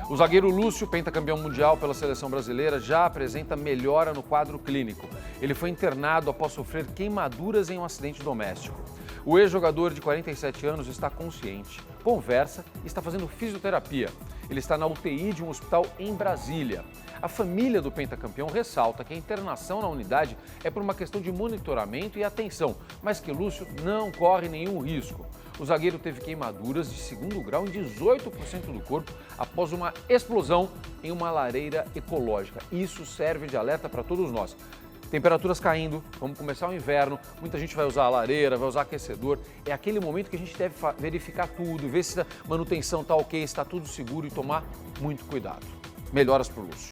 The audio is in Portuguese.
O zagueiro Lúcio, pentacampeão mundial pela seleção brasileira, já apresenta melhora no quadro clínico. Ele foi internado após sofrer queimaduras em um acidente doméstico. O ex-jogador de 47 anos está consciente, conversa e está fazendo fisioterapia. Ele está na UTI de um hospital em Brasília. A família do pentacampeão ressalta que a internação na unidade é por uma questão de monitoramento e atenção, mas que Lúcio não corre nenhum risco. O zagueiro teve queimaduras de 2º grau em 18% do corpo após uma explosão em uma lareira ecológica. Isso serve de alerta para todos nós. Temperaturas caindo, vamos começar o inverno, muita gente vai usar a lareira, vai usar aquecedor. É aquele momento que a gente deve verificar tudo, ver se a manutenção está ok, se está tudo seguro e tomar muito cuidado. Melhoras para o Lúcio.